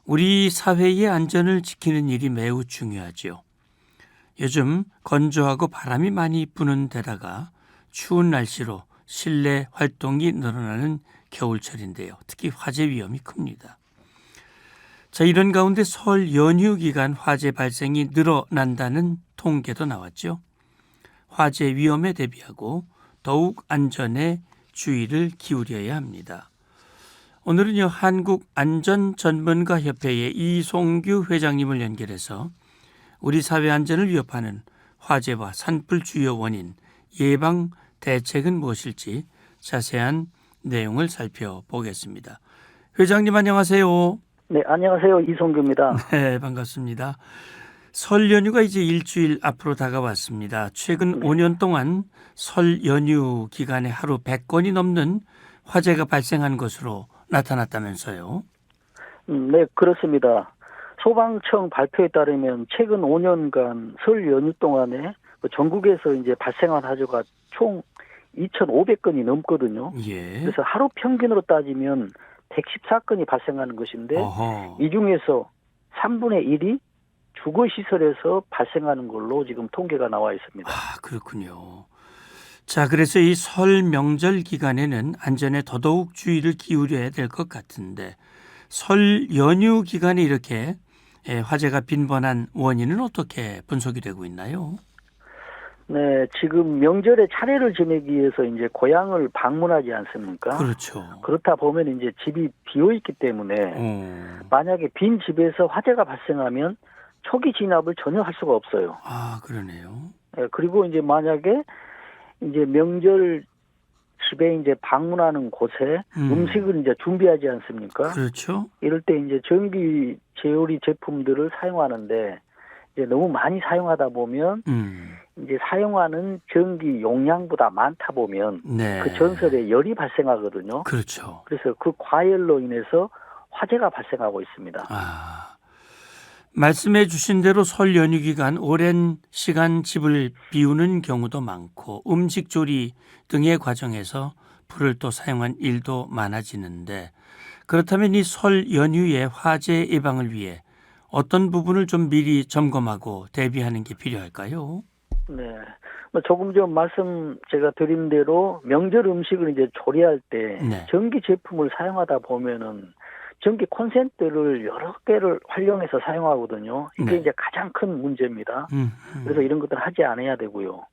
우리 사회의 안전을 지키는 일이 매우 중요하지요. 요즘 건조하고 바람이 많이 부는 데다가 추운 날씨로 실내 활동이 늘어나는 겨울철인데요. 특히 화재 위험이 큽니다. 자, 이런 가운데 설 연휴 기간 화재 발생이 늘어난다는 통계도 나왔죠. 화재 위험에 대비하고 더욱 안전에 주의를 기울여야 합니다. 오늘은요, 한국안전전문가협회의 이송규 회장님을 연결해서 우리 사회 안전을 위협하는 화재와 산불 주요 원인, 예방 대책은 무엇일지 자세한 내용을 살펴보겠습니다. 회장님 안녕하세요. 네, 안녕하세요. 이송규입니다. 네, 반갑습니다. 설 연휴가 이제 일주일 앞으로 다가왔습니다. 최근 5년 동안 설 연휴 기간에 하루 100건이 넘는 화재가 발생한 것으로 나타났다면서요? 네, 그렇습니다. 소방청 발표에 따르면 최근 5년간 설 연휴 동안에 전국에서 이제 발생한 화재가 총 2,500건이 넘거든요. 예. 그래서 하루 평균으로 따지면 114건이 발생하는 것인데 어허. 이 중에서 3분의 1이 주거시설에서 발생하는 걸로 지금 통계가 나와 있습니다. 아, 그렇군요. 자, 그래서 이 설 명절 기간에는 안전에 더더욱 주의를 기울여야 될 것 같은데 설 연휴 기간에 이렇게 화재가 빈번한 원인은 어떻게 분석이 되고 있나요? 네, 지금 명절에 차례를 지내기 위해서 이제 고향을 방문하지 않습니까? 그렇죠. 그렇다 보면 이제 집이 비어 있기 때문에 만약에 빈 집에서 화재가 발생하면 초기 진압을 전혀 할 수가 없어요. 아, 그러네요. 예, 그리고 이제 만약에 이제 명절 집에 이제 방문하는 곳에 음식을 이제 준비하지 않습니까? 그렇죠. 이럴 때 이제 전기 제어리 제품들을 사용하는데 이제 너무 많이 사용하다 보면 이제 사용하는 전기 용량보다 많다 보면 네. 그 전설에 열이 발생하거든요. 그렇죠. 그래서 그 과열로 인해서 화재가 발생하고 있습니다. 아, 말씀해 주신 대로 설 연휴 기간 오랜 시간 집을 비우는 경우도 많고 음식 조리 등의 과정에서 불을 또 사용한 일도 많아지는데 그렇다면 이 설 연휴의 화재 예방을 위해 어떤 부분을 좀 미리 점검하고 대비하는 게 필요할까요? 네. 조금 전 말씀 제가 드린 대로 명절 음식을 이제 조리할 때 네. 전기 제품을 사용하다 보면은 전기 콘센트를 여러 개를 활용해서 사용하거든요. 이게 네. 이제 가장 큰 문제입니다. 그래서 이런 것들을 하지 않아야 되고요.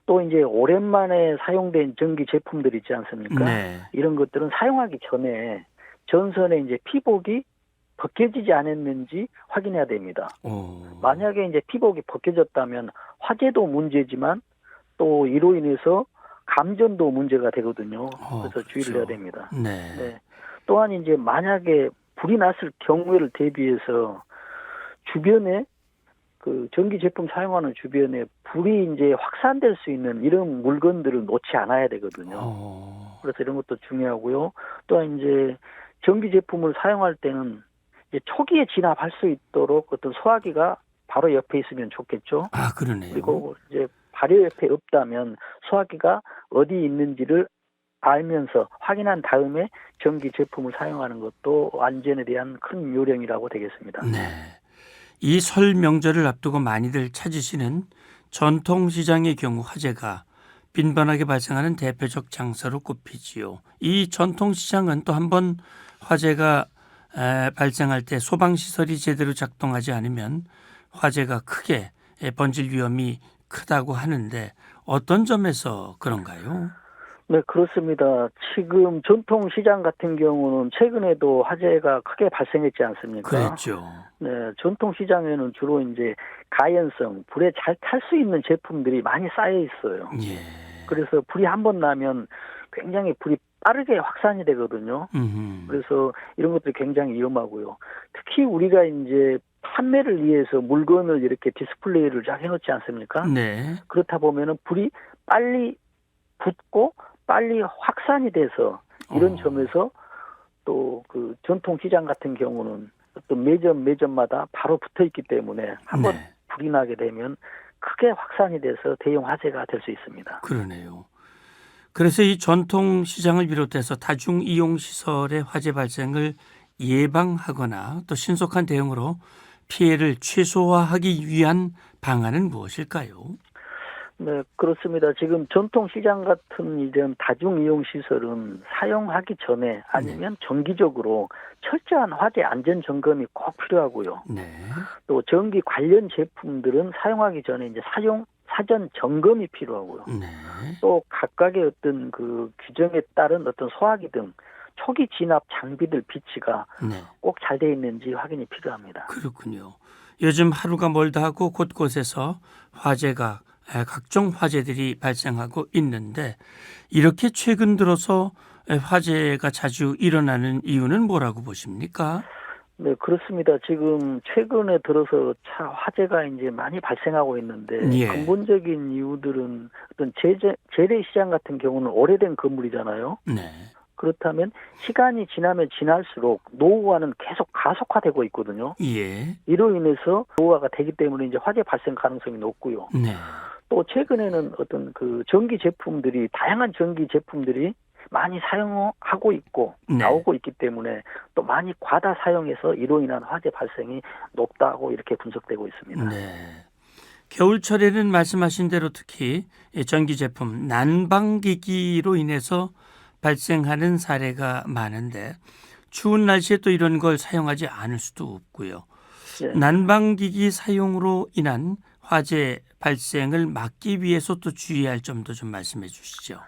또 이제 오랜만에 사용된 전기 제품들 있지 않습니까? 네. 이런 것들은 사용하기 전에 전선에 이제 피복이 벗겨지지 않았는지 확인해야 됩니다. 만약에 이제 피복이 벗겨졌다면 화재도 문제지만 또 이로 인해서 감전도 문제가 되거든요. 그래서 그렇죠. 주의를 해야 됩니다. 네. 네. 또한 이제 만약에 불이 났을 경우를 대비해서 주변에 그 전기 제품 사용하는 주변에 불이 이제 확산될 수 있는 이런 물건들을 놓지 않아야 되거든요. 그래서 이런 것도 중요하고요. 또한 이제 전기 제품을 사용할 때는 이제 초기에 진압할 수 있도록 어떤 소화기가 바로 옆에 있으면 좋겠죠. 아, 그러네요. 그리고 이제 바로 옆에 없다면 소화기가 어디 있는지를 알면서 확인한 다음에 전기 제품을 사용하는 것도 안전에 대한 큰 요령이라고 되겠습니다. 네. 이 설 명절을 앞두고 많이들 찾으시는 전통시장의 경우 화재가 빈번하게 발생하는 대표적 장소로 꼽히지요. 이 전통시장은 또 한 번 화재가 발생할 때 소방시설이 제대로 작동하지 않으면 화재가 크게 번질 위험이 크다고 하는데 어떤 점에서 그런가요? 네, 그렇습니다. 지금 전통시장 같은 경우는 최근에도 화재가 크게 발생했지 않습니까? 그랬죠. 네, 전통시장에는 주로 이제 가연성, 불에 잘 탈 수 있는 제품들이 많이 쌓여 있어요. 예. 그래서 불이 한 번 나면 굉장히 불이 빠르게 확산이 되거든요. 그래서 이런 것들이 굉장히 위험하고요. 특히 우리가 이제 판매를 위해서 물건을 이렇게 디스플레이를 쫙 해놓지 않습니까? 네. 그렇다 보면은 불이 빨리 붙고 빨리 확산이 돼서 이런 점에서 또 그 전통시장 같은 경우는 어떤 매점마다 바로 붙어 있기 때문에 한번 네. 불이 나게 되면 크게 확산이 돼서 대형 화재가 될 수 있습니다. 그러네요. 그래서 이 전통시장을 비롯해서 다중이용시설의 화재 발생을 예방하거나 또 신속한 대응으로 피해를 최소화하기 위한 방안은 무엇일까요? 네, 그렇습니다. 지금 전통시장 같은 이런 다중이용시설은 사용하기 전에 아니면 정기적으로 철저한 화재 안전 점검이 꼭 필요하고요. 네. 또 전기 관련 제품들은 사용하기 전에 이제 사전 점검이 필요하고요. 네. 또 각각의 어떤 그 규정에 따른 어떤 소화기 등 초기 진압 장비들 비치가 네. 꼭 잘 돼 있는지 확인이 필요합니다. 그렇군요. 요즘 하루가 멀다 하고 곳곳에서 각종 화재들이 발생하고 있는데 이렇게 최근 들어서 화재가 자주 일어나는 이유는 뭐라고 보십니까? 네, 그렇습니다. 지금 최근에 들어서 화재가 이제 많이 발생하고 있는데 예. 근본적인 이유들은 어떤 재래시장 같은 경우는 오래된 건물이잖아요. 네. 그렇다면 시간이 지나면 지날수록 노후화는 계속 가속화되고 있거든요. 예. 이로 인해서 노후화가 되기 때문에 이제 화재 발생 가능성이 높고요. 네. 또 최근에는 어떤 그 다양한 전기 제품들이 많이 사용하고 있고 네. 나오고 있기 때문에 또 많이 과다 사용해서 이로 인한 화재 발생이 높다고 이렇게 분석되고 있습니다. 네. 겨울철에는 말씀하신 대로 특히 전기 제품 난방기기로 인해서 발생하는 사례가 많은데 추운 날씨에 또 이런 걸 사용하지 않을 수도 없고요. 네. 난방기기 사용으로 인한 화재 발생을 막기 위해서 또 주의할 점도 좀 말씀해 주시죠.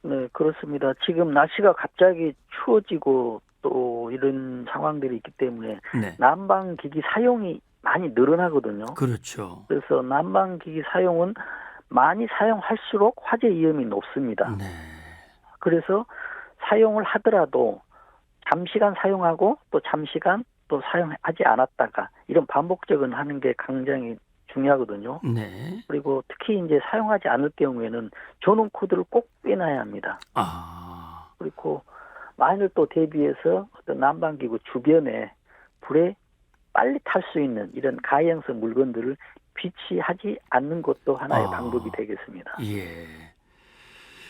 네, 그렇습니다. 지금 날씨가 갑자기 추워지고 또 이런 상황들이 있기 때문에 네. 난방기기 사용이 많이 늘어나거든요. 그렇죠. 그래서 난방기기 사용은 많이 사용할수록 화재 위험이 높습니다. 네. 그래서 사용을 하더라도 잠시간 사용하고 또 잠시간 또 사용하지 않았다가 이런 반복적인 하는 게 굉장히 중요하거든요. 네. 그리고 특히 이제 사용하지 않을 경우에는 전원 코드를 꼭 빼놔야 합니다. 아. 그리고 만일 또 대비해서 어떤 난방기구 주변에 불에 빨리 탈 수 있는 이런 가해형성 물건들을 비치하지 않는 것도 하나의 방법이 되겠습니다. 예.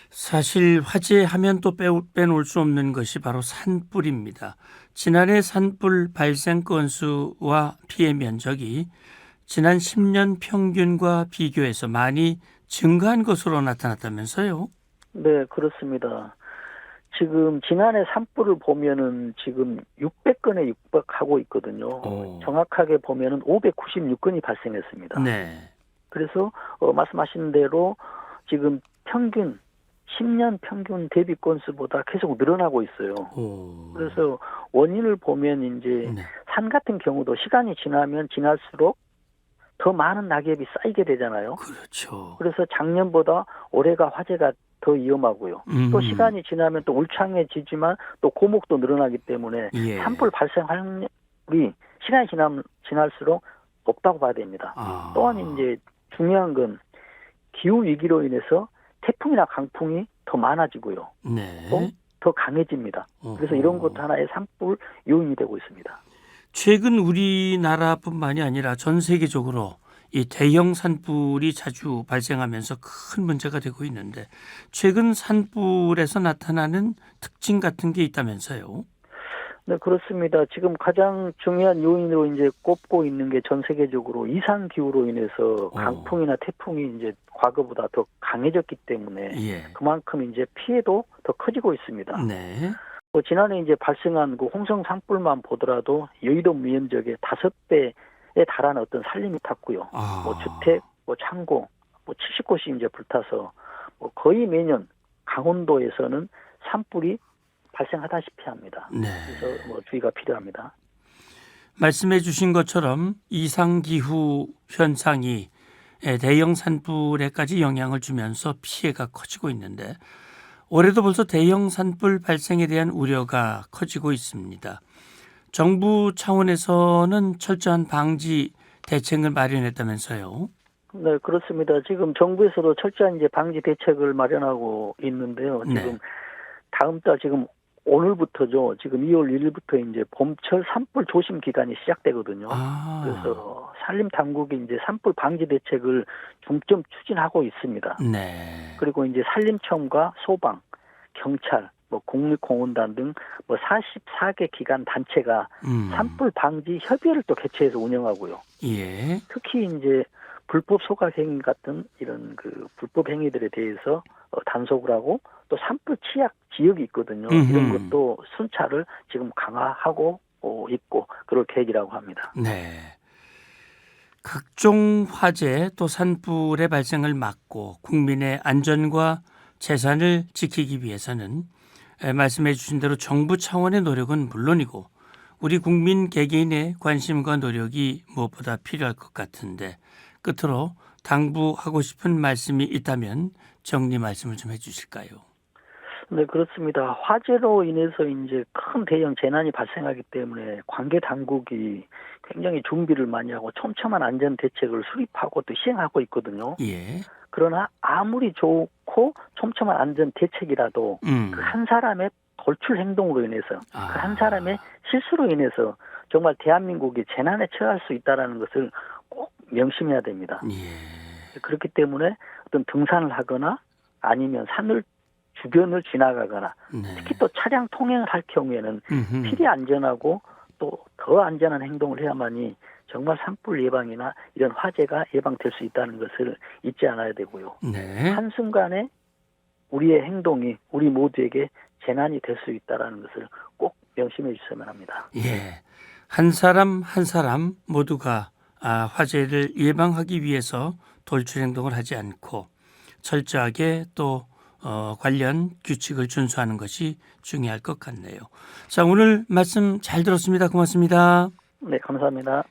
사실 화재하면 또 빼놓을 수 없는 것이 바로 산불입니다. 지난해 산불 발생 건수와 피해 면적이 지난 10년 평균과 비교해서 많이 증가한 것으로 나타났다면서요? 네, 그렇습니다. 지금 지난해 산불을 보면은 지금 600건에 육박하고 있거든요. 정확하게 보면은 596건이 발생했습니다. 네. 그래서 말씀하신 대로 지금 10년 평균 대비 건수보다 계속 늘어나고 있어요. 그래서 원인을 보면 이제 네. 산 같은 경우도 시간이 지나면 지날수록 더 많은 낙엽이 쌓이게 되잖아요. 그렇죠. 그래서 작년보다 올해가 화재가 더 위험하고요. 또 시간이 지나면 또 울창해지지만 또 고목도 늘어나기 때문에 예. 산불 발생 확률이 시간이 지날수록 높다고 봐야 됩니다. 또한 이제 중요한 건 기후 위기로 인해서 태풍이나 강풍이 더 많아지고요. 네. 또 더 강해집니다. 그래서 이런 것도 하나의 산불 요인이 되고 있습니다. 최근 우리나라뿐만이 아니라 전 세계적으로 이 대형 산불이 자주 발생하면서 큰 문제가 되고 있는데 최근 산불에서 나타나는 특징 같은 게 있다면서요? 네, 그렇습니다. 지금 가장 중요한 요인으로 이제 꼽고 있는 게 전 세계적으로 이상 기후로 인해서 강풍이나 태풍이 이제 과거보다 더 강해졌기 때문에 예. 그만큼 이제 피해도 더 커지고 있습니다. 네. 지난해 이제 발생한 그 홍성 산불만 보더라도 여의도 면적의 5배에 달하는 어떤 산림이 탔고요. 주택, 창고, 70곳이 이제 불타서 거의 매년 강원도에서는 산불이 발생하다시피 합니다. 네. 그래서 주의가 필요합니다. 말씀해 주신 것처럼 이상기후 현상이 대형 산불에까지 영향을 주면서 피해가 커지고 있는데 올해도 벌써 대형 산불 발생에 대한 우려가 커지고 있습니다. 정부 차원에서는 철저한 방지 대책을 마련했다면서요? 네, 그렇습니다. 지금 정부에서도 철저한 이제 방지 대책을 마련하고 있는데요. 지금 다음 달 지금 오늘부터죠. 지금 2월 1일부터 이제 봄철 산불 조심 기간이 시작되거든요. 그래서 산림 당국이 이제 산불 방지 대책을 중점 추진하고 있습니다. 네. 그리고 이제 산림청과 소방, 경찰, 뭐 국립공원단 등 뭐 44개 기관 단체가 산불 방지 협의회를 또 개최해서 운영하고요. 예. 특히 이제 불법 소각 행위 같은 이런 그 불법 행위들에 대해서 단속을 하고 또 산불 취약 지역이 있거든요. 이런 것도 순찰을 지금 강화하고 있고 그럴 계획이라고 합니다. 네. 각종 화재 또 산불의 발생을 막고 국민의 안전과 재산을 지키기 위해서는 말씀해 주신 대로 정부 차원의 노력은 물론이고 우리 국민 개개인의 관심과 노력이 무엇보다 필요할 것 같은데 끝으로 당부하고 싶은 말씀이 있다면 정리 말씀을 좀 해주실까요? 네, 그렇습니다. 화재로 인해서 이제 큰 대형 재난이 발생하기 때문에 관계 당국이 굉장히 준비를 많이 하고 촘촘한 안전 대책을 수립하고 또 시행하고 있거든요. 예. 그러나 아무리 좋고 촘촘한 안전 대책이라도 그 한 사람의 돌출 행동으로 인해서 그 한 사람의 실수로 인해서 정말 대한민국이 재난에 처할 수 있다는 것을 꼭 명심해야 됩니다. 예. 그렇기 때문에 어떤 등산을 하거나 아니면 산을 주변을 지나가거나 네. 특히 또 차량 통행을 할 경우에는 필히 안전하고 또 더 안전한 행동을 해야만이 정말 산불 예방이나 이런 화재가 예방될 수 있다는 것을 잊지 않아야 되고요. 네. 한순간에 우리의 행동이 우리 모두에게 재난이 될 수 있다는 것을 꼭 명심해 주셔야만 합니다. 예. 한 사람 한 사람 모두가 화재를 예방하기 위해서 돌출 행동을 하지 않고 철저하게 또 관련 규칙을 준수하는 것이 중요할 것 같네요. 자, 오늘 말씀 잘 들었습니다. 고맙습니다. 네, 감사합니다.